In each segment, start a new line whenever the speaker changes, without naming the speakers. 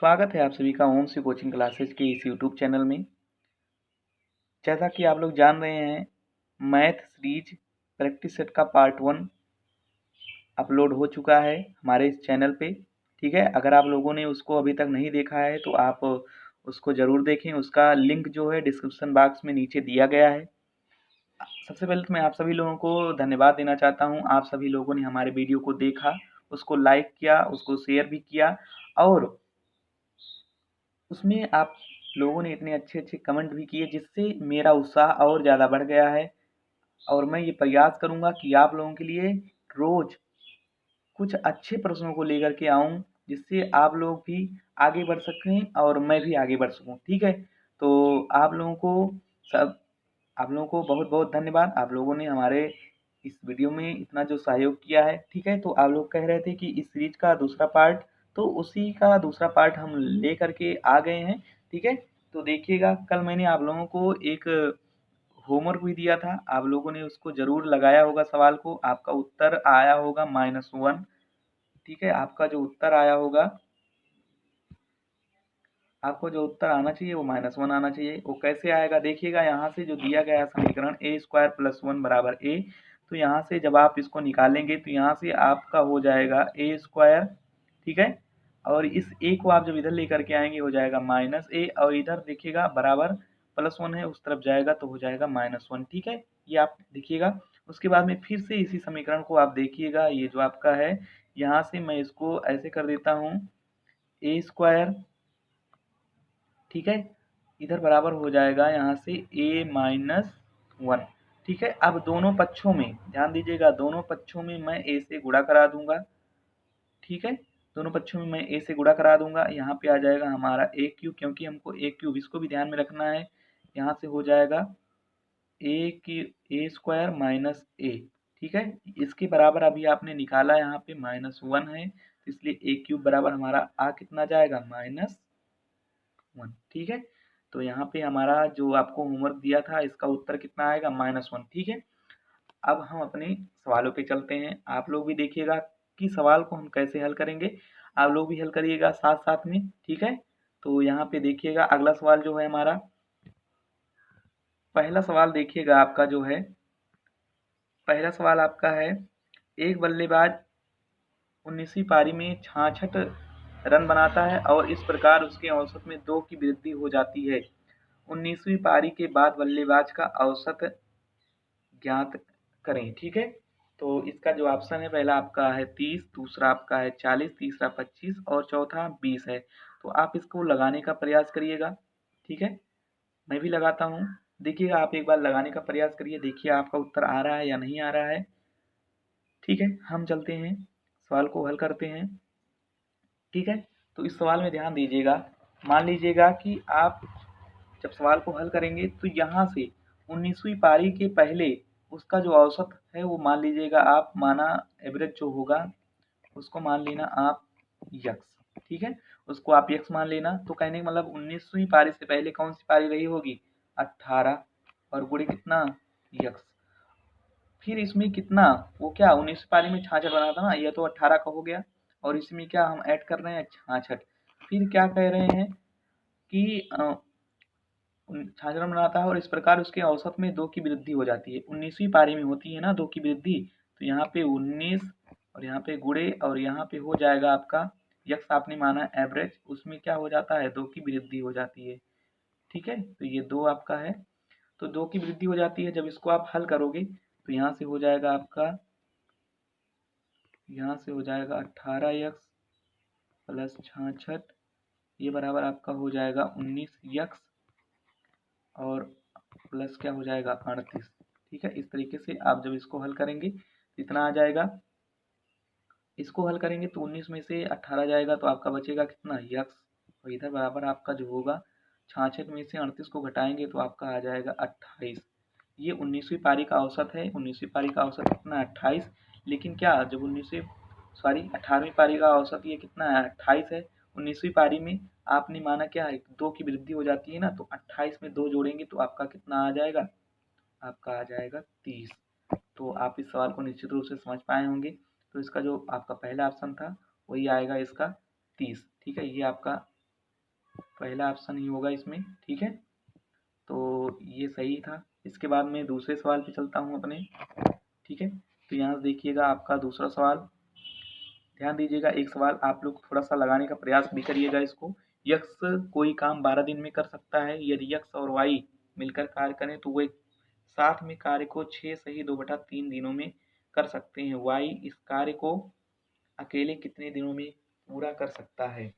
स्वागत है आप सभी का ओम सी कोचिंग क्लासेज के इस यूट्यूब चैनल में। जैसा कि आप लोग जान रहे हैं, मैथ सीरीज प्रैक्टिस सेट का पार्ट 1 अपलोड हो चुका है हमारे इस चैनल पे। ठीक है, अगर आप लोगों ने उसको अभी तक नहीं देखा है तो आप उसको ज़रूर देखें। उसका लिंक जो है डिस्क्रिप्शन बॉक्स में नीचे दिया गया है। सबसे पहले तो मैं आप सभी लोगों को धन्यवाद देना चाहता हूँ। आप सभी लोगों ने हमारे वीडियो को देखा, उसको लाइक किया, उसको शेयर भी किया और उसमें आप लोगों ने इतने अच्छे-अच्छे कमेंट भी किए, जिससे मेरा उत्साह और ज़्यादा बढ़ गया है। और मैं ये प्रयास करूँगा कि आप लोगों के लिए रोज़ कुछ अच्छे प्रश्नों को लेकर के आऊँ, जिससे आप लोग भी आगे बढ़ सकें और मैं भी आगे बढ़ सकूँ। ठीक है? तो सब आप लोगों को बहुत-बहुत धन्यवाद। आप लोगों ने हमारे इस वीडियो में इतना जो सहयोग किया है। ठीक है? तो आप लोग कह रहे थे कि इस सीरीज़ का दूसरा पार्ट, तो उसी का दूसरा पार्ट हम लेकर के आ गए हैं। ठीक है? तो देखिएगा, कल मैंने आप लोगों को एक होमवर्क भी दिया था। आप लोगों ने उसको ज़रूर लगाया होगा सवाल को। आपका उत्तर आया होगा -1। ठीक है? आपको जो उत्तर आना चाहिए वो -1 आना चाहिए। वो कैसे आएगा देखिएगा, यहाँ से जो दिया गया है समीकरण a² + 1 बराबर a, तो यहाँ से जब आप इसको निकालेंगे तो यहाँ से आपका हो जाएगा a²। ठीक है? और इस a को आप जब इधर लेकर के आएंगे हो जाएगा -a, और इधर देखिएगा बराबर +1 है, उस तरफ जाएगा तो हो जाएगा -1। ठीक है? ये आप देखिएगा। उसके बाद में फिर से इसी समीकरण को आप देखिएगा, ये जो आपका है, यहाँ से मैं इसको ऐसे कर देता हूँ, a²। ठीक है, इधर बराबर हो जाएगा यहाँ से a-1। ठीक है, अब दोनों पक्षों में ध्यान दीजिएगा, दोनों पक्षों में मैं a से गुणा करा दूंगा। ठीक है, दोनों पक्षों में मैं a से गुणा करा दूंगा। यहाँ पे आ जाएगा हमारा a³, क्योंकि हमको a³ इसको भी ध्यान में रखना है। यहाँ से हो जाएगा a² माइनस a। ठीक है, इसके बराबर अभी आपने निकाला, यहाँ पे -1 है, इसलिए a³ बराबर हमारा आ कितना जाएगा, -1। ठीक है, तो यहाँ पे हमारा जो आपको होमवर्क दिया था इसका उत्तर कितना आएगा, -1। ठीक है, अब हम अपने सवालों पे चलते हैं। आप लोग भी देखिएगा कि सवाल को हम कैसे हल करेंगे। आप लोग भी हल करिएगा साथ साथ में। ठीक है, तो यहाँ पे देखिएगा अगला सवाल जो है हमारा, पहला सवाल देखिएगा आपका जो है, पहला सवाल आपका है, एक बल्लेबाज 19वीं पारी में 66 रन बनाता है और इस प्रकार उसके औसत में 2 की वृद्धि हो जाती है। 19वीं पारी के बाद बल्लेबाज का औसत ज्ञात करें। ठीक है, तो इसका जो ऑप्शन है, पहला आपका है 30, दूसरा आपका है 40, तीसरा 25 और चौथा 20 है। तो आप इसको लगाने का प्रयास करिएगा। ठीक है, मैं भी लगाता हूँ। देखिएगा, आप एक बार लगाने का प्रयास करिए, देखिए आपका उत्तर आ रहा है या नहीं आ रहा है। ठीक है, हम चलते हैं, सवाल को हल करते हैं। ठीक है, तो इस सवाल में ध्यान दीजिएगा। मान लीजिएगा कि आप जब सवाल को हल करेंगे तो यहाँ से 19वीं पारी के पहले उसका जो औसत है वो मान लीजिएगा आप, माना एवरेज जो होगा उसको मान लेना आप यक्स। ठीक है, उसको आप यक्स मान लेना। तो कहने का मतलब 19वीं पारी से पहले कौन सी पारी रही होगी, 18, और गुणे कितना, यक्स। फिर इसमें कितना, वो क्या 19वीं पारी में 66 बना था ना, यह तो 18 का हो गया, और इसमें क्या हम ऐड कर रहे हैं, 66। फिर क्या कह रहे हैं कि 66 रन बनाता है और इस प्रकार उसके औसत में 2 की वृद्धि हो जाती है। 19वीं पारी में होती है ना 2 की वृद्धि, तो यहाँ पे 19 और यहाँ पे गुणे और यहाँ पे हो जाएगा आपका यक्स, आपने माना एवरेज, उसमें क्या हो जाता है, 2 की वृद्धि हो जाती है। ठीक है, तो ये 2 आपका है, तो 2 की वृद्धि हो जाती है। जब इसको आप हल करोगे तो यहाँ से हो जाएगा आपका, यहाँ से हो जाएगा 18 यक्स प्लस 66, ये बराबर आपका हो जाएगा 19 यक्स और प्लस क्या हो जाएगा, 38। ठीक है, इस तरीके से आप जब इसको हल करेंगे तो इतना आ जाएगा। इसको हल करेंगे तो 19 में से 18 जाएगा तो आपका बचेगा कितना, यक्स, और इधर बराबर आपका जो होगा 66 में से 38 को घटाएंगे तो आपका आ जाएगा 28। ये 19वीं पारी का औसत है। 19वीं पारी का औसत कितना, 28। लेकिन क्या जब 18वीं पारी का औसत ये कितना है, 28 है। 19वीं पारी में आपने माना क्या है, 2 की वृद्धि हो जाती है ना, तो 28 में 2 जोड़ेंगे तो आपका कितना आ जाएगा, आपका आ जाएगा 30। तो आप इस सवाल को निश्चित रूप से समझ पाए होंगे। तो इसका जो आपका पहला ऑप्शन था वही आएगा, इसका 30। ठीक है, ये आपका पहला ऑप्शन ही होगा इसमें, ठीक है। तो ये सही था। इसके बाद मैं दूसरे सवाल पे चलता हूँ अपने, ठीक है। तो यहाँ से देखिएगा आपका दूसरा सवाल, ध्यान दीजिएगा। एक सवाल आप लोग थोड़ा सा लगाने का प्रयास भी करिएगा इसको। यक्स कोई काम 12 दिन में कर सकता है, यदि यक्स और वाई मिलकर कार्य करें तो वे साथ में कार्य को 6 सही 2/3 दिनों में कर सकते हैं। वाई इस कार्य को अकेले कितने दिनों में पूरा कर सकता है,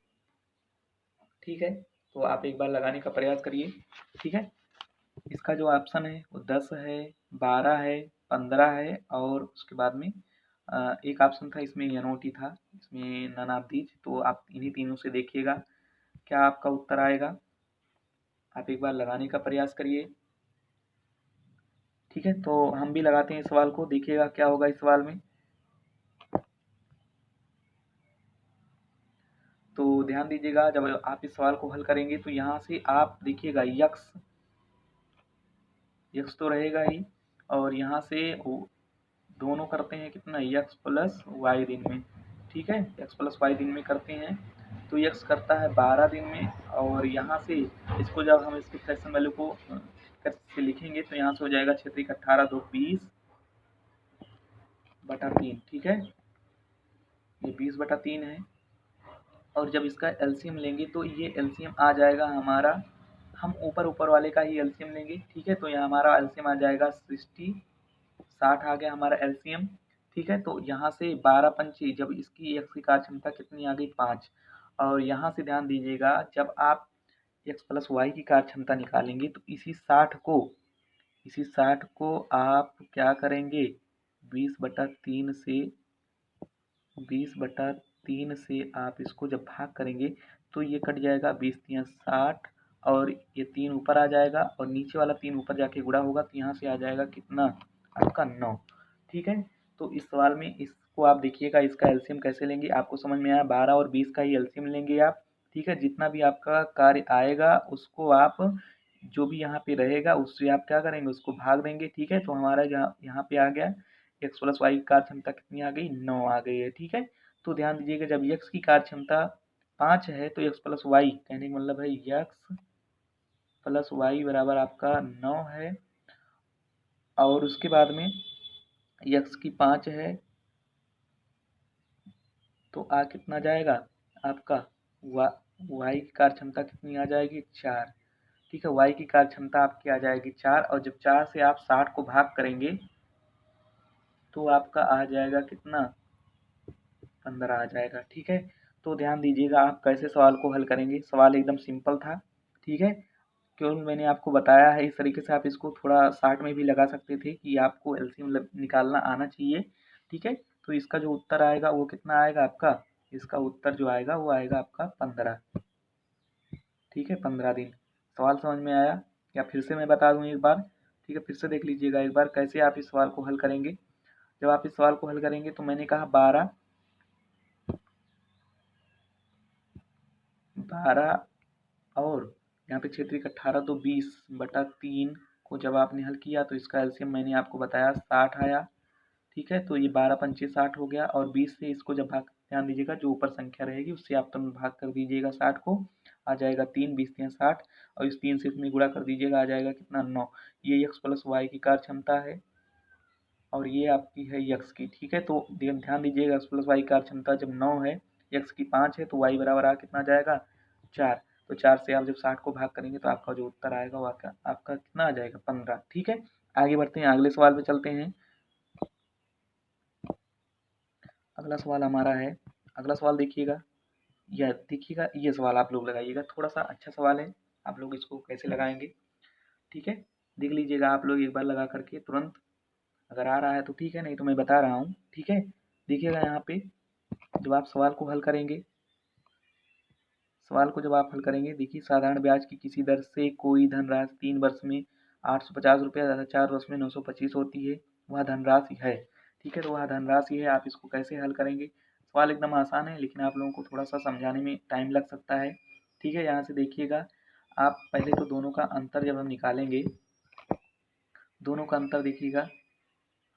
ठीक है। तो आप एक बार लगाने का प्रयास करिए, ठीक है। इसका जो ऑप्शन है वो 10 है, 12 है, 15 है और उसके बाद में एक ऑप्शन था इसमें एनओटी था, इसमें नन ऑफ दीज। तो आप इन्हीं तीनों से देखिएगा क्या आपका उत्तर आएगा। आप एक बार लगाने का प्रयास करिए, ठीक है। तो हम भी लगाते हैं इस सवाल को, देखिएगा क्या होगा इस सवाल में। तो ध्यान दीजिएगा, जब आप इस सवाल को हल करेंगे तो यहाँ से आप देखिएगा यक्स यक्स तो रहेगा ही, और यहाँ से दोनों करते हैं कितना, यक्स प्लस वाई दिन में, ठीक है। यक्स प्लस वाई दिन में करते हैं तो यक्स करता है 12 दिन में, और यहाँ से इसको जब हम इसके फ्रैक्शन वैल्यू को करके लिखेंगे तो यहाँ से हो जाएगा 6 × 18 2 20/3, ठीक है। ये 20/3 है। और जब इसका एलसीएम लेंगे तो ये एलसीएम आ जाएगा हमारा, हम ऊपर ऊपर वाले का ही एलसीएम लेंगे, ठीक है। तो यहाँ हमारा एलसीएम आ जाएगा 60 आ गया हमारा एलसीएम, ठीक है। तो यहाँ से 12 पंचे, जब इसकी एक्स की कार्य क्षमता कितनी आ गई 5, और यहाँ से ध्यान दीजिएगा जब आप एक्स प्लस वाई की कार्य क्षमता निकालेंगे तो इसी 60 को आप क्या करेंगे, 20/3 से आप इसको जब भाग करेंगे तो ये कट जाएगा, 20×3 = 60, और ये 3 ऊपर आ जाएगा और नीचे वाला 3 ऊपर जाके गुणा होगा तो यहाँ से आ जाएगा कितना आपका 9, ठीक है। तो इस सवाल में इसको आप देखिएगा, इसका एलसीएम कैसे लेंगे आपको समझ में आया। 12 और 20 का ही एलसीएम लेंगे आप, ठीक है। जितना भी आपका कार्य आएगा उसको आप जो भी यहाँ पे रहेगा उससे आप क्या करेंगे, उसको भाग देंगे, ठीक है। तो हमारा यहाँ पे आ गया एक्स प्लस वाई की कार्य क्षमता कितनी आ गई, 9 आ गई है, ठीक है। तो ध्यान दीजिएगा जब एक्स की कार्य क्षमता 5 है तो एक्स प्लस वाई कहने का मतलब है एक्स प्लस वाई बराबर आपका 9 है, और उसके बाद में एक्स की 5 है तो आ कितना जाएगा आपका वाई की कार्य क्षमता कितनी आ जाएगी 4, ठीक है। वाई की कार्य क्षमता आपकी आ जाएगी 4, और जब 4 से आप 60 को भाग करेंगे तो आपका आ जाएगा कितना 15 आ जाएगा, ठीक है। तो ध्यान दीजिएगा आप कैसे सवाल को हल करेंगे। सवाल एकदम सिंपल था, ठीक है। क्यों मैंने आपको बताया है इस तरीके से आप इसको थोड़ा शार्ट में भी लगा सकते थे कि आपको एलसीएम निकालना आना चाहिए, ठीक है। तो इसका जो उत्तर आएगा वो कितना आएगा आपका, इसका उत्तर जो आएगा वो आएगा आपका 15, ठीक है। 15 दिन। सवाल समझ में आया या फिर से मैं बता दूं एक बार, ठीक है। फिर से देख लीजिएगा एक बार कैसे आप इस सवाल को हल करेंगे। जब आप इस सवाल को हल करेंगे तो मैंने कहा 12 और यहाँ पे 6 × 18 तो 20/3 को जब आपने हल किया तो इसका एलसीएम मैंने आपको बताया 60 आया, ठीक है। तो ये 12 पंचे 60 हो गया, और 20 से इसको जब भाग, ध्यान दीजिएगा जो ऊपर संख्या रहेगी उससे आप तुरंत भाग कर दीजिएगा 60 को, आ जाएगा 3, 20×3 = 60, और इस 3 से इसमें गुणा कर दीजिएगा आ जाएगा कितना 9। ये एक्स प्लस वाई की कार्य क्षमता है और ये आपकी है यक्स की, ठीक है। तो ध्यान दीजिएगा एक्स प्लस वाई की कार्य क्षमता जब 9 है, यक्स की 5 है, तो वाई बराबर आ कितना जाएगा 4। तो 4 से आप जब 60 को भाग करेंगे तो आपका जो उत्तर आएगा वो आपका कितना आ जाएगा 15, ठीक है। आगे बढ़ते हैं, अगले सवाल पे चलते हैं। अगला सवाल हमारा है, अगला सवाल देखिएगा, ये सवाल आप लोग लगाइएगा, थोड़ा सा अच्छा सवाल है। आप लोग इसको कैसे लगाएंगे, ठीक है। देख लीजिएगा आप लोग एक बार लगा करके तुरंत, अगर आ रहा है तो ठीक है, नहीं तो मैं बता रहा हूँ, ठीक है। देखिएगा यहाँ पे जब आप सवाल को हल करेंगे, देखिए साधारण ब्याज की किसी दर से कोई धनराशि 3 वर्ष में 850 रुपया तथा 4 वर्ष में 925 होती है, वह धनराशि है, ठीक है। तो वह धनराशि है, आप इसको कैसे हल करेंगे। सवाल एकदम आसान है लेकिन आप लोगों को थोड़ा सा समझाने में टाइम लग सकता है, ठीक है। यहाँ से देखिएगा आप पहले तो दोनों का अंतर जब हम निकालेंगे, दोनों का अंतर देखिएगा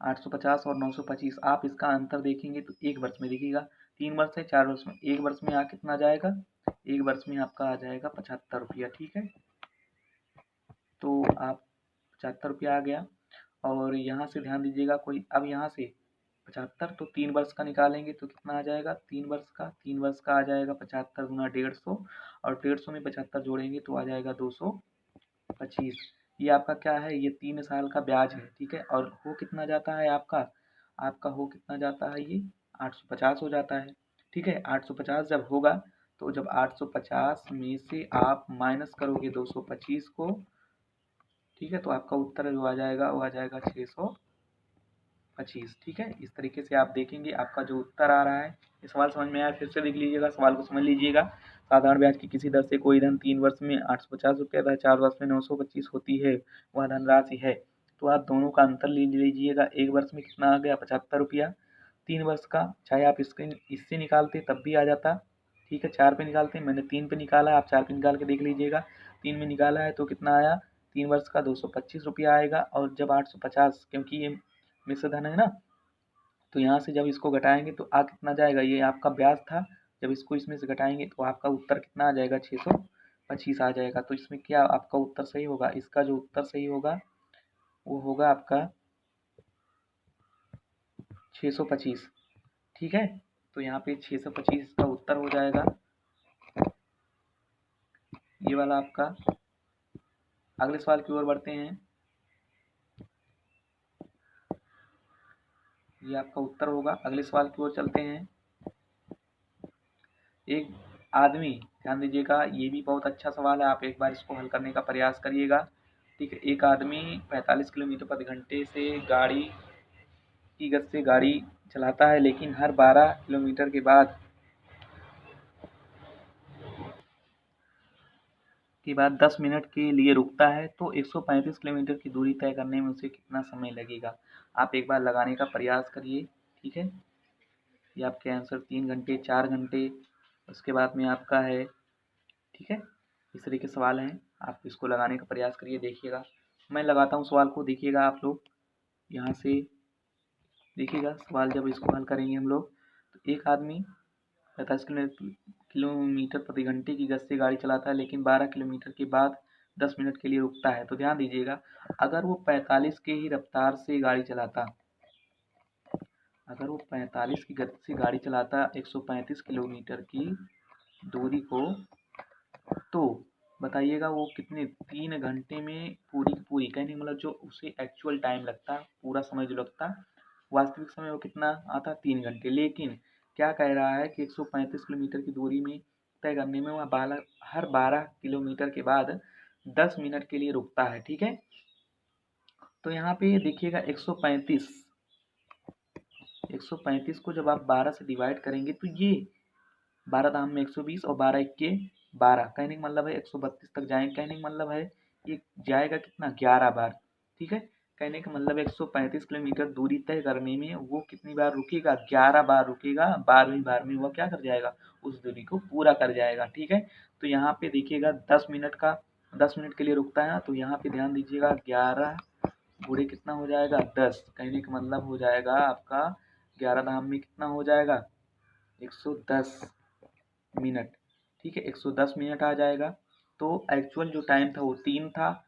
850 और 925, आप इसका अंतर देखेंगे तो 1 वर्ष में देखिएगा, 3 वर्ष है 4 वर्ष में, 1 वर्ष में आ कितना जाएगा 1 वर्ष में आपका आ जाएगा 75 रुपया। ठीक है, तो आप 75 रुपया आ गया। और यहाँ से ध्यान दीजिएगा, कोई अब यहाँ से 75 तो 3 वर्ष का निकालेंगे तो कितना आ जाएगा, 3 वर्ष का आ जाएगा 75 गुना 150, और 150 में 75 जोड़ेंगे तो आ जाएगा 225। ये आपका क्या है, ये 3 साल का ब्याज है। ठीक है, और हो कितना जाता है आपका, हो कितना जाता है, ये 850 हो जाता है। ठीक है, 850 जब होगा, तो जब 850 में से आप माइनस करोगे 225 को, ठीक है, तो आपका उत्तर जो आ जाएगा वो आ जाएगा 625। ठीक है, इस तरीके से आप देखेंगे आपका जो उत्तर आ रहा है। ये सवाल समझ में आया, फिर से देख लीजिएगा, सवाल को समझ लीजिएगा। साधारण ब्याज की किसी दर से कोई धन 3 वर्ष में 850 रुपये तथा 4 वर्ष में 925 होती है, वह धनराशि है। तो आप दोनों का अंतर ले लीजिएगा। 1 वर्ष में कितना आ गया, 75 रुपया। 3 वर्ष का चाहे आप इससे निकालते तब भी आ जाता। ठीक है, 4 पे निकालते हैं, मैंने 3 पे निकाला है, आप 4 पे निकाल के देख लीजिएगा। 3 में निकाला है तो कितना आया, 3 वर्ष का 225 रुपया आएगा। और जब 850, क्योंकि ये मिश्र धन है ना, तो यहाँ से जब इसको घटाएंगे तो आ कितना जाएगा, ये आपका ब्याज था, जब इसको इसमें से घटाएंगे तो आपका उत्तर कितना आ जाएगा, 625 आ जाएगा। तो इसमें क्या आपका उत्तर सही होगा, इसका जो उत्तर सही होगा वो होगा आपका 625। ठीक है, तो यहाँ पे 625 का उत्तर हो जाएगा, ये वाला आपका। अगले सवाल की ओर बढ़ते हैं, ये आपका उत्तर होगा। अगले सवाल की ओर चलते हैं। एक आदमी, ध्यान दीजिएगा, ये भी बहुत अच्छा सवाल है, आप एक बार इसको हल करने का प्रयास करिएगा। ठीक है, एक आदमी 45 किलोमीटर प्रति घंटे से गाड़ी की गति से गाड़ी चलाता है, लेकिन हर 12 किलोमीटर के बाद 10 मिनट के लिए रुकता है, तो 135 किलोमीटर की दूरी तय करने में उसे कितना समय लगेगा। आप एक बार लगाने का प्रयास करिए। ठीक है, ये आपके आंसर 3 घंटे, 4 घंटे, उसके बाद में आपका है। ठीक है, इस तरह के सवाल हैं, आप इसको लगाने का प्रयास करिए, देखिएगा। मैं लगाता हूँ सवाल को, देखिएगा आप लोग यहाँ से देखिएगा सवाल। जब इसको हल करेंगे हम लोग, तो एक आदमी 45 किलोमीटर प्रति घंटे की गति से गाड़ी चलाता है, लेकिन 12 किलोमीटर के बाद 10 मिनट के लिए रुकता है। तो ध्यान दीजिएगा, अगर वो 45 के ही रफ्तार से गाड़ी चलाता, अगर वो 45 की गति से गाड़ी चलाता 135 किलोमीटर की दूरी को, तो बताइएगा वो कितने 3 घंटे में पूरी की पूरी, कहने का मतलब जो उसे एक्चुअल टाइम लगता, पूरा समय जो लगता, वास्तविक समय वो कितना आता, 3 घंटे। लेकिन क्या कह रहा है कि 135 किलोमीटर की दूरी में तय करने में वह हर 12 किलोमीटर के बाद 10 मिनट के लिए रुकता है। ठीक है, तो यहाँ पे देखिएगा 135 को जब आप 12 से डिवाइड करेंगे तो ये 12 दाम में 120 और 12 इक्के 12, कहने का मतलब है 132 तक जाएंगे। कहने का मतलब है ये जाएगा कितना, 11 बार। ठीक है, कहने का मतलब 135 किलोमीटर दूरी तय करने में वो कितनी बार रुकेगा, 11 बार रुकेगा। 12वीं बार में वह क्या कर जाएगा, उस दूरी को पूरा कर जाएगा। ठीक है, तो यहाँ पे देखिएगा 10 मिनट के लिए रुकता है, तो यहाँ पे ध्यान दीजिएगा 11 गुणे कितना हो जाएगा, 10। कहने का मतलब हो जाएगा आपका 11 धाम में कितना हो जाएगा, 110 मिनट। ठीक है, 110 मिनट आ जाएगा। तो एक्चुअल जो टाइम था वो 3 था,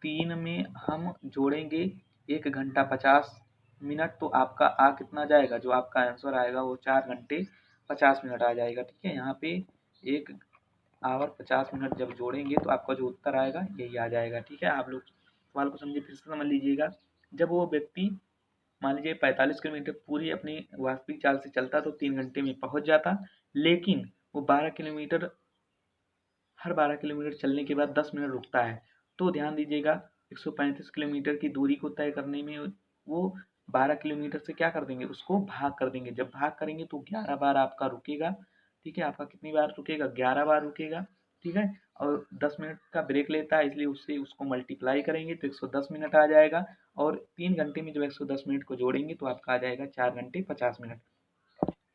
3 में हम जोड़ेंगे 1 घंटा 50 मिनट, तो आपका आ कितना जाएगा, जो आपका आंसर आएगा वो 4 घंटे 50 मिनट आ जाएगा। ठीक है, यहाँ पे 1 आवर 50 मिनट जब जोड़ेंगे तो आपका जो उत्तर आएगा यही आ जाएगा। ठीक है, आप लोग सवाल को समझिए, फिर से समझ लीजिएगा। जब वो व्यक्ति मान लीजिए 45 किलोमीटर पूरी अपनी वास्तविक चाल से चलता तो 3 घंटे में पहुंच जाता, लेकिन वो 12 किलोमीटर, हर 12 किलोमीटर चलने के बाद 10 मिनट रुकता है। तो ध्यान दीजिएगा 135 किलोमीटर की दूरी को तय करने में वो 12 किलोमीटर से क्या कर देंगे, उसको भाग कर देंगे। जब भाग करेंगे तो 11 बार आपका रुकेगा। ठीक है, आपका कितनी बार रुकेगा, 11 बार रुकेगा। ठीक है, और 10 मिनट का ब्रेक लेता है, इसलिए उससे उसको मल्टीप्लाई करेंगे तो 110 मिनट आ जाएगा। और 3 घंटे में जब 110 मिनट को जोड़ेंगे तो आपका आ जाएगा 4 घंटे 50 मिनट।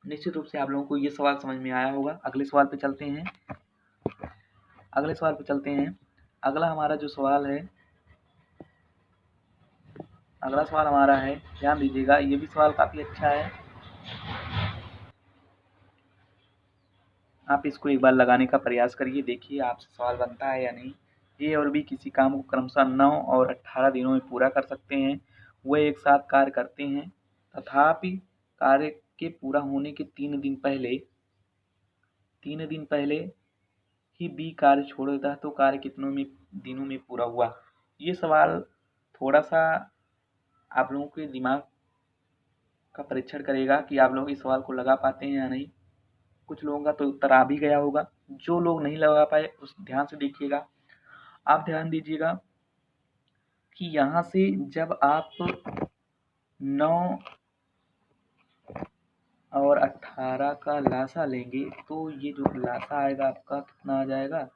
निश्चित रूप से आप लोगों को ये सवाल समझ में आया होगा। अगले सवाल पे चलते हैं। अगला हमारा जो सवाल है, अगला सवाल हमारा है, ध्यान दीजिएगा, ये भी सवाल काफ़ी अच्छा है। आप इसको एक बार लगाने का प्रयास करिए, देखिए आपसे सवाल बनता है या नहीं। ए और बी किसी काम को क्रमशः 9 और 18 दिनों में पूरा कर सकते हैं। वह एक साथ कार्य करते हैं, तथापि कार्य के पूरा होने के 3 दिन पहले ही बी कार्य छोड़ देता है, तो कार्य कितनों में दिनों में पूरा हुआ। ये सवाल थोड़ा सा आप लोगों के दिमाग का परीक्षण करेगा कि आप लोग इस सवाल को लगा पाते हैं या नहीं। कुछ लोगों का तो उत्तर आ भी गया होगा, जो लोग नहीं लगा पाए उस ध्यान से देखिएगा। आप ध्यान दीजिएगा कि यहाँ से जब आप 9 और 18 का लासा लेंगे तो ये जो लासा आएगा आपका कितना आ जाएगा,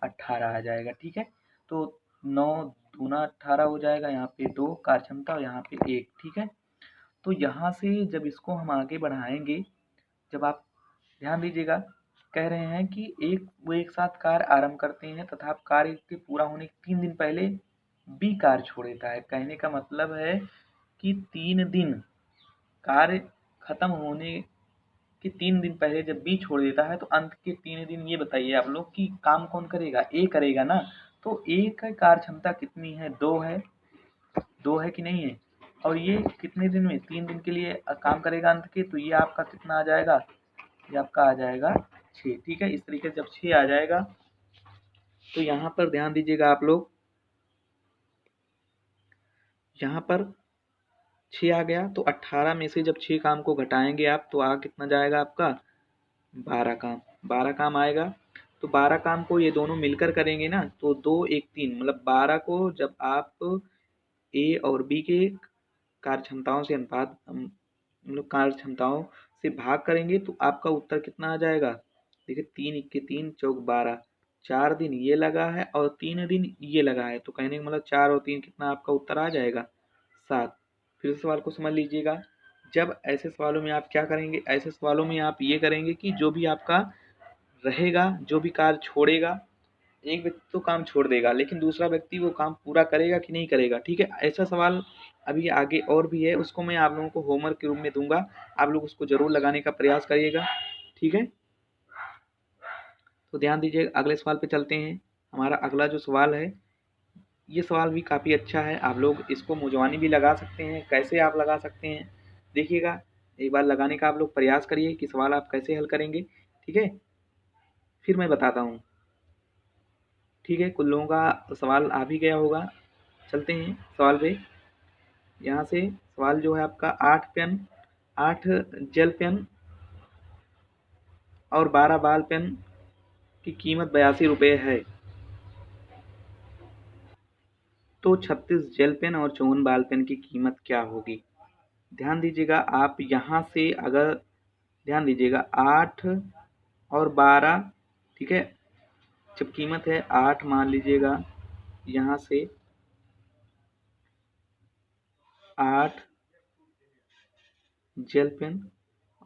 18 आ जाएगा। ठीक है, तो 9 दूना 18 हो जाएगा, यहाँ पे 2 कार्य क्षमता और यहाँ पे 1। ठीक है, तो यहाँ से जब इसको हम आगे बढ़ाएंगे, जब आप ध्यान दीजिएगा, कह रहे हैं कि वो एक साथ कार्य आरंभ करते हैं तथा कार्य के पूरा होने के 3 दिन पहले बी कार्य छोड़ देता है। कहने का मतलब है कि 3 दिन कार्य खत्म होने के 3 दिन पहले जब बी छोड़ देता है, तो अंत के 3 दिन ये बताइए आप लोग कि काम कौन करेगा, ए करेगा ना। तो ए का कार्य क्षमता कितनी है, 2 है कि नहीं है, और ये कितने दिन में, 3 दिन के लिए काम करेगा अंत के, तो ये आपका कितना आ जाएगा, ये आपका आ जाएगा 6। ठीक है, इस तरीके से जब 6 आ जाएगा तो यहाँ पर ध्यान दीजिएगा आप लोग, यहाँ पर 6 आ गया, तो 18 में से जब 6 काम को घटाएंगे आप, तो आ कितना जाएगा आपका, 12 काम आएगा। तो 12 काम को ये दोनों मिलकर करेंगे ना, तो 2 1 3 मतलब 12 को जब आप ए और बी के कार्य क्षमताओं से अनुपात मतलब कार्य क्षमताओं से भाग करेंगे, तो आपका उत्तर कितना आ जाएगा। देखिए 3 1 3 चौक 12, 4 दिन ये लगा है और 3 दिन ये लगा है, तो कहने का मतलब 4 और 3 कितना आपका उत्तर आ जाएगा, 7। फिर सवाल को समझ लीजिएगा। जब ऐसे सवालों में आप क्या करेंगे, ऐसे सवालों में आप ये करेंगे कि जो भी आपका रहेगा, जो भी कार्य छोड़ेगा, एक व्यक्ति तो काम छोड़ देगा लेकिन दूसरा व्यक्ति वो काम पूरा करेगा कि नहीं करेगा। ठीक है, ऐसा सवाल अभी आगे और भी है, उसको मैं आप लोगों को होमवर्क के रूप में दूंगा, आप लोग उसको जरूर लगाने का प्रयास करिएगा। ठीक है, तो ध्यान दीजिए, अगले सवाल पे चलते हैं। हमारा अगला जो सवाल है, ये सवाल भी काफ़ी अच्छा है, आप लोग इसको मुजवानी भी लगा सकते हैं। कैसे आप लगा सकते हैं देखिएगा, एक बार लगाने का आप लोग प्रयास करिए कि सवाल आप कैसे हल करेंगे। ठीक है, फिर मैं बताता हूँ। ठीक है, कुछ लोगों का सवाल आ भी गया होगा, चलते हैं सवाल पे। यहाँ से सवाल जो है आपका 8 जेल पेन और 12 बाल पेन की कीमत 82 रुपये है, तो 36 जेल पेन और 54 बाल पेन की कीमत क्या होगी। ध्यान दीजिएगा, आप यहाँ से अगर ध्यान दीजिएगा 8 और 12, ठीक है, जब कीमत है 8 मान लीजिएगा, यहाँ से 8 जेल पेन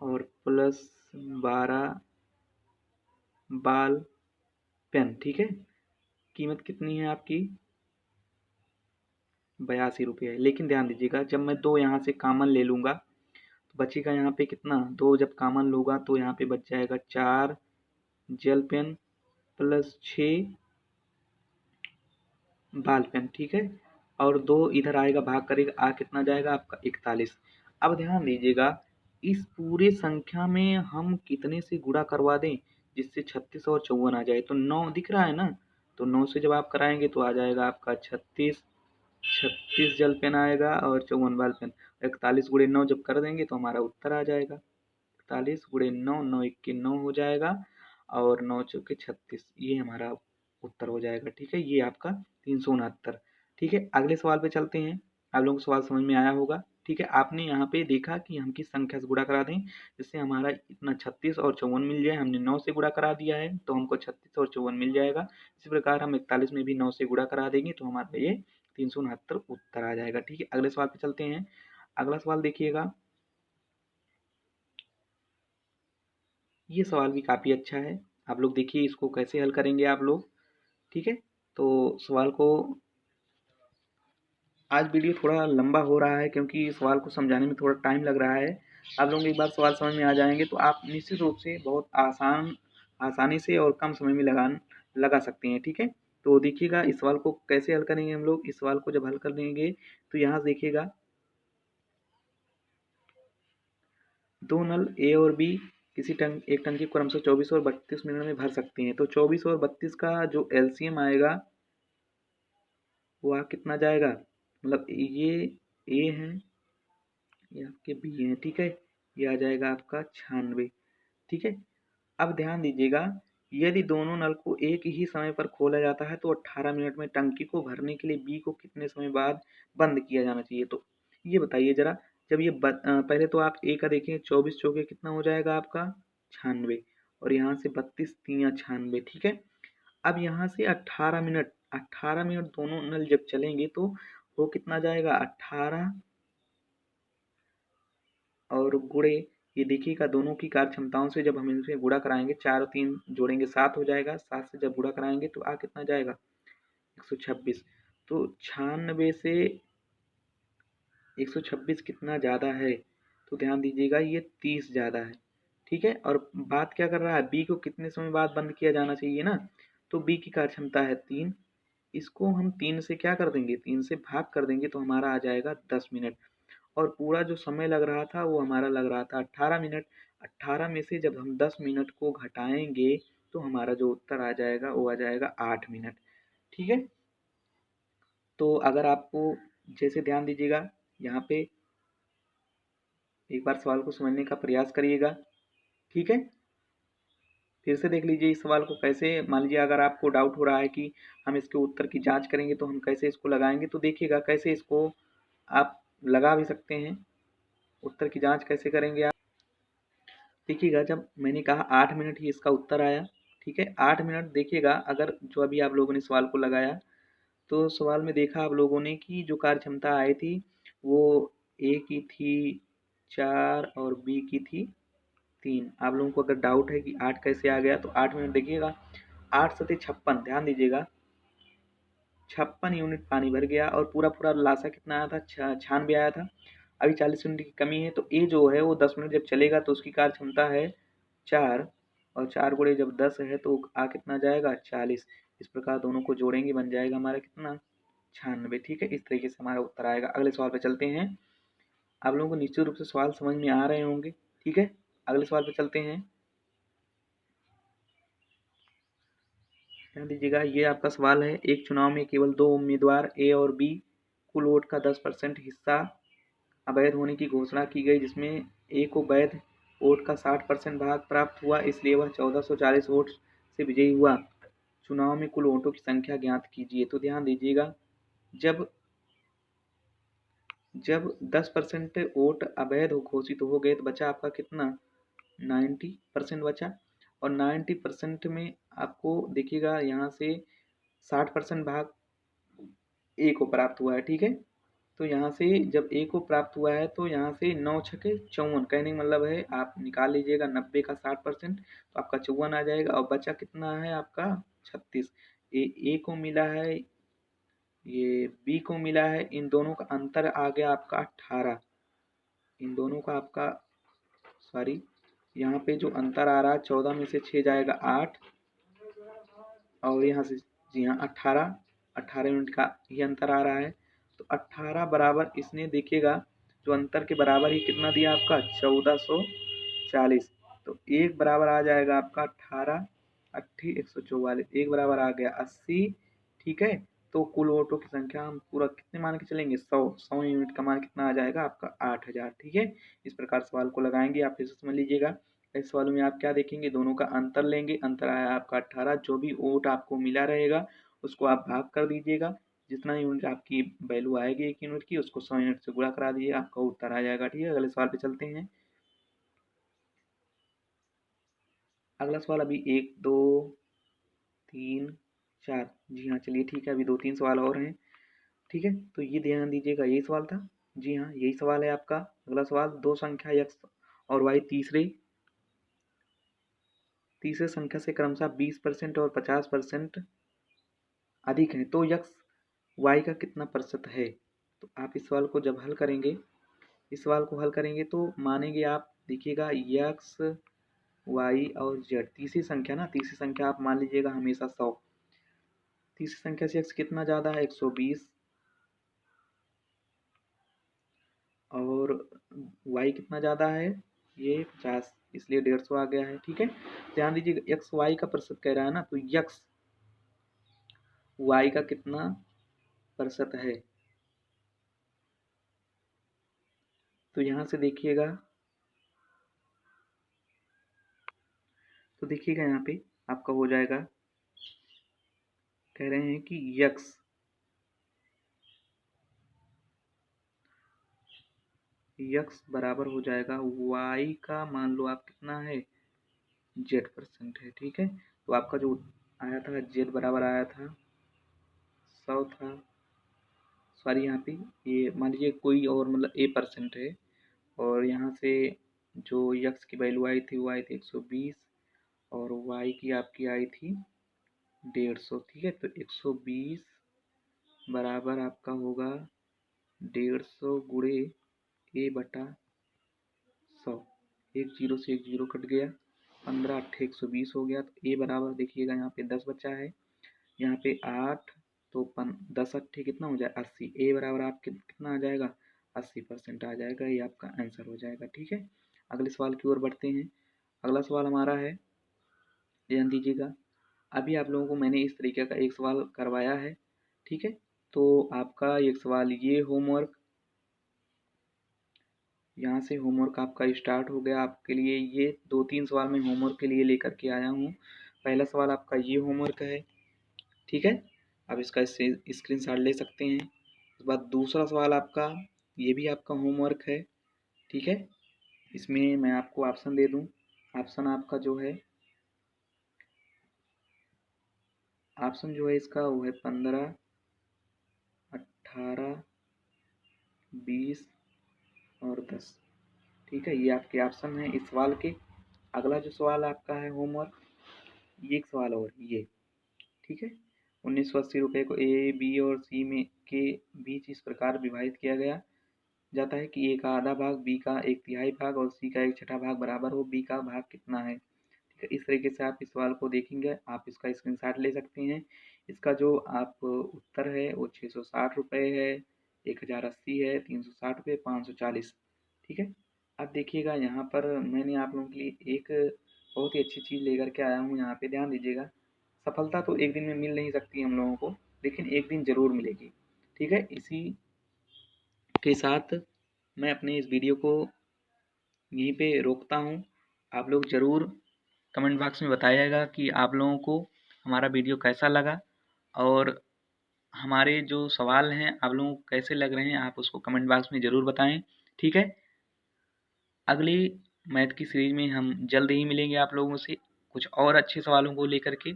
और प्लस 12 बाल पेन। ठीक है, कीमत कितनी है आपकी, 82 रुपये है। लेकिन ध्यान दीजिएगा, जब मैं 2 यहाँ से कॉमन ले लूँगा तो बचेगा यहाँ पे कितना, 2 जब कॉमन लूँगा तो यहाँ पे बच जाएगा 4 जेल पेन प्लस 6 बाल पेन। ठीक है, और 2 इधर आएगा भाग करेगा, आ कितना जाएगा आपका 41। अब ध्यान दीजिएगा, इस पूरे संख्या में हम कितने से गुणा करवा दें जिससे 36 और 54 आ जाए, तो 9 दिख रहा है ना, तो 9 से जब आप कराएंगे तो आ जाएगा आपका 36 जेल पेन आएगा और 54 बाल पेन। 41 गुणे 9 जब कर देंगे तो हमारा उत्तर आ जाएगा, 41 गुणे 9, 9 1 9 हो जाएगा और 9 चौके 36, ये हमारा उत्तर हो जाएगा। ठीक है, ये आपका 369। ठीक है, अगले सवाल पे चलते हैं। आप लोगों को सवाल समझ में आया होगा। ठीक है, आपने यहाँ पे देखा कि हम किस संख्या से गुणा करा दें जिससे हमारा इतना 36 और 54 मिल जाए। हमने 9 से गुणा करा दिया है तो हमको 36 और 54 मिल जाएगा। इसी प्रकार हम 41 में भी 9 से गुणा करा देंगे तो हमारा ये 369 उत्तर आ जाएगा। ठीक है, अगले सवाल पे चलते हैं। अगला सवाल देखिएगा, ये सवाल भी काफ़ी अच्छा है, आप लोग देखिए इसको कैसे हल करेंगे आप लोग। ठीक है, तो सवाल को, आज वीडियो थोड़ा लंबा हो रहा है क्योंकि सवाल को समझाने में थोड़ा टाइम लग रहा है। आप लोग एक बार सवाल समझ में आ जाएंगे तो आप निश्चित रूप से बहुत आसान आसानी से और कम समय में लगा सकते हैं। ठीक है, तो देखिएगा इस सवाल को कैसे हल करेंगे हम लोग। इस सवाल को जब हल कर देंगे तो यहाँ से देखिएगा, दो नल ए और बी एक टंकी को क्रमशः 24 और 32 मिनट में भर सकते हैं। तो 24 और 32 का जो एलसीएम आएगा वो कितना जाएगा, मतलब ये ए है, ये आपके बी है। ठीक है, ये आ जाएगा आपका 96। ठीक है, अब ध्यान दीजिएगा, यदि दोनों नल को एक ही समय पर खोला जाता है तो 18 मिनट में टंकी को भरने के लिए बी को कितने समय बाद बंद किया जाना चाहिए। तो ये बताइए जरा, जब ये पहले तो आप ए का देखें, 24 चौके कितना हो जाएगा आपका 96, और यहाँ से 32 तिया 96। ठीक है, अब यहाँ से 18 मिनट दोनों नल जब चलेंगे तो वो कितना जाएगा, 18 और गुणे, ये देखिएगा दोनों की कार्य क्षमताओं से जब हम इनसे गुणा कराएंगे, 4 और 3 जोड़ेंगे 7 हो जाएगा, 7 से जब गुणा कराएंगे तो कितना जाएगा 126। तो 96 से 126 कितना ज़्यादा है, तो ध्यान दीजिएगा ये 30 ज़्यादा है। ठीक है, और बात क्या कर रहा है, बी को कितने समय बाद बंद किया जाना चाहिए ना, तो बी की कार्य क्षमता है 3, इसको हम 3 से क्या कर देंगे, 3 से भाग कर देंगे तो हमारा आ जाएगा 10 मिनट। और पूरा जो समय लग रहा था वो हमारा लग रहा था 18 मिनट। 18 में से जब हम 10 मिनट को घटाएंगे तो हमारा जो उत्तर आ जाएगा वो आ जाएगा 8 मिनट। ठीक है, तो अगर आपको, जैसे ध्यान दीजिएगा यहाँ पे, एक बार सवाल को समझने का प्रयास करिएगा। ठीक है, फिर से देख लीजिए इस सवाल को कैसे, मान लीजिए अगर आपको डाउट हो रहा है कि हम इसके उत्तर की जांच करेंगे तो हम कैसे इसको लगाएंगे, तो देखिएगा कैसे इसको आप लगा भी सकते हैं। उत्तर की जांच कैसे करेंगे आप, देखिएगा जब मैंने कहा 8 मिनट ही इसका उत्तर आया। ठीक है, 8 मिनट देखिएगा, अगर जो अभी आप लोगों ने सवाल को लगाया तो सवाल में देखा आप लोगों ने कि जो कार्य क्षमता आई थी वो ए की थी 4 और बी की थी 3। आप लोगों को अगर डाउट है कि 8 कैसे आ गया, तो 8 मिनट देखिएगा, 8 सते 56, ध्यान दीजिएगा 56 यूनिट पानी भर गया, और पूरा पूरा लासा कितना आया था, 96 आया था। अभी 40 यूनिट की कमी है, तो ए जो है वो 10 मिनट जब चलेगा तो उसकी कार्य क्षमता है 4, और 4 गुणे जब 10 है तो कितना जाएगा 40। इस प्रकार दोनों को जोड़ेंगे बन जाएगा हमारा कितना 96। ठीक है, इस तरीके से हमारा उत्तर आएगा। अगले सवाल पे चलते हैं। आप लोगों को निश्चित रूप से सवाल समझ में आ रहे होंगे। ठीक है, अगले सवाल पे चलते हैं। ध्यान दीजिएगा, ये आपका सवाल है, एक चुनाव में केवल 2 उम्मीदवार ए और बी, कुल वोट का 10% हिस्सा अवैध होने की घोषणा की गई, जिसमें ए को वैध वोट का 60% भाग प्राप्त हुआ, इसलिए वह 1440 वोट से विजयी हुआ। चुनाव में कुल वोटों की संख्या ज्ञात कीजिए। तो ध्यान दीजिएगा, जब जब 10% वोट अवैध घोषित हो गए तो बचा आपका कितना 90% बचा, और 90% में आपको देखिएगा यहाँ से 60% भाग ए को प्राप्त हुआ है। ठीक है, तो यहाँ से जब ए को प्राप्त हुआ है तो यहाँ से 9 छके 54, कहने का मतलब है आप निकाल लीजिएगा 90 का 60%, तो आपका 54 आ जाएगा, और बचा कितना है आपका 36। ए को मिला है, ये बी को मिला है, इन दोनों का अंतर आ गया आपका 18। इन दोनों का आपका, सॉरी, यहाँ पे जो अंतर आ रहा है 14 में से 6 जाएगा 8, और यहाँ से जी हाँ 18 यूनिट का ही अंतर आ रहा है। तो 18 बराबर इसने देखिएगा जो अंतर के बराबर ही कितना दिया आपका 1440। तो एक बराबर आ जाएगा आपका 18 80 144, एक बराबर आ गया 80। ठीक है, तो कुल वोटों की संख्या हम पूरा कितने मान के चलेंगे 100 यूनिट का मान कितना आ जाएगा आपका 8000। ठीक है, इस प्रकार सवाल को लगाएंगे, आप फिर से समझ लीजिएगा। इस सवाल में आप क्या देखेंगे, दोनों का अंतर लेंगे, अंतर आया आपका 18, जो भी वोट आपको मिला रहेगा उसको आप भाग कर दीजिएगा, जितना यूनिट आपकी वैल्यू आएगी एक यूनिट की उसको 100 यूनिट से गुणा करा दीजिए, आपका उत्तर आ जाएगा। ठीक है, अगले सवाल पे चलते हैं। अगला सवाल अभी 1 2 3 4, जी हाँ चलिए ठीक है, अभी 2 3 सवाल और हैं। ठीक है, तो ये ध्यान दीजिएगा, यही सवाल था, जी हाँ यही सवाल है आपका। अगला सवाल, दो संख्या x और y तीसरे संख्या से क्रमशः 20% और 50% अधिक है, तो यक्स वाई का कितना प्रतिशत है। तो आप इस सवाल को जब हल करेंगे, इस सवाल को हल करेंगे तो मानेंगे आप, देखिएगा यक्स वाई और जेड, तीसरी संख्या ना, तीसरी संख्या आप मान लीजिएगा हमेशा 100। तीसरी संख्या से एक्स कितना ज़्यादा है, 120, और वाई कितना ज़्यादा है, ये 50, इसलिए 150 आ गया है। ठीक है, ध्यान दीजिएगा एक्स वाई का प्रतिशत कह रहा है ना, तो यक्स वाई का कितना प्रतिशत है, तो यहाँ से देखिएगा, तो देखिएगा यहाँ पे आपका हो जाएगा, कह रहे हैं कि यक्स बराबर हो जाएगा वाई का, मान लो आप कितना है, z% है। ठीक है, तो आपका जो आया था z बराबर आया था 100 था, सॉरी यहाँ पे ये मान लीजिए कोई और मतलब a% है, और यहाँ से जो यक्स की वैल्यू आई थी वो आई थी 120, और वाई की आपकी आई थी 150। ठीक है, तो 120 बराबर आपका होगा 150 गुणे a/100, एक जीरो से एक जीरो कट गया, 15 8 120 हो गया, तो a बराबर देखिएगा यहाँ पे 10 बचा है, यहाँ पे 8, तो 10 8 कितना हो जाए 80, a बराबर आपके कितना आ जाएगा 80% आ जाएगा, ये आपका आंसर हो जाएगा। ठीक है, अगले सवाल की ओर बढ़ते हैं। अगला सवाल हमारा है, ध्यान दीजिएगा, अभी आप लोगों को मैंने इस तरीके का एक सवाल करवाया है। ठीक है, तो आपका एक सवाल ये होमवर्क, यहाँ से होमवर्क आपका स्टार्ट हो गया। आपके लिए ये 2-3 सवाल मैं होमवर्क के लिए लेकर के आया हूँ। पहला सवाल आपका ये होमवर्क है। ठीक है, आप इसका स्क्रीनशॉट ले सकते हैं। उसके बाद दूसरा सवाल आपका, ये भी आपका होमवर्क है। ठीक है, इसमें मैं आपको ऑप्शन दे दूँ, ऑप्शन आपका जो है, ऑप्शन जो है इसका वो है 15, 18, 20 और 10। ठीक है, ये आपके ऑप्शन है इस सवाल के। अगला जो सवाल आपका है होमवर्क, ये एक सवाल और ये, ठीक है, 1980 रुपये को ए बी और सी में के बीच इस प्रकार विभाजित किया गया जाता है कि ए का आधा भाग, बी का 1/3 भाग और सी का 1/6 भाग बराबर हो, बी का भाग कितना है। ठीक है, इस तरीके से आप इस सवाल को देखेंगे, आप इसका स्क्रीनशॉट ले सकते हैं। इसका जो आप उत्तर है वो 660 रुपये है, 1080 है, 360 रुपये, 540। ठीक है, अब देखिएगा यहाँ पर मैंने आप लोगों के लिए एक बहुत ही अच्छी चीज़ लेकर के आया हूँ। यहाँ पे ध्यान दीजिएगा, सफलता तो एक दिन में मिल नहीं सकती हम लोगों को, लेकिन एक दिन ज़रूर मिलेगी। ठीक है, इसी के साथ मैं अपने इस वीडियो को यहीं पे रोकता हूँ। आप लोग ज़रूर कमेंट बॉक्स में बताइएगा कि आप लोगों को हमारा वीडियो कैसा लगा, और हमारे जो सवाल हैं आप लोगों को कैसे लग रहे हैं, आप उसको कमेंट बॉक्स में ज़रूर बताएं। ठीक है, अगली मैथ की सीरीज में हम जल्द ही मिलेंगे आप लोगों से कुछ और अच्छे सवालों को लेकर के।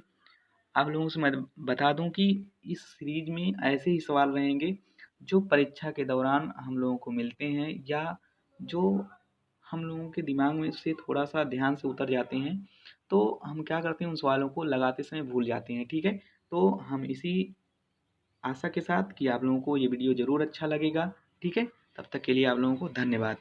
आप लोगों से मैं बता दूं कि इस सीरीज में ऐसे ही सवाल रहेंगे जो परीक्षा के दौरान हम लोगों को मिलते हैं, या जो हम लोगों के दिमाग में से थोड़ा सा ध्यान से उतर जाते हैं, तो हम क्या करते हैं उन सवालों को लगाते समय भूल जाते हैं। ठीक है, तो हम इसी आशा के साथ कि आप लोगों को ये वीडियो ज़रूर अच्छा लगेगा। ठीक है, तब तक के लिए आप लोगों को धन्यवाद।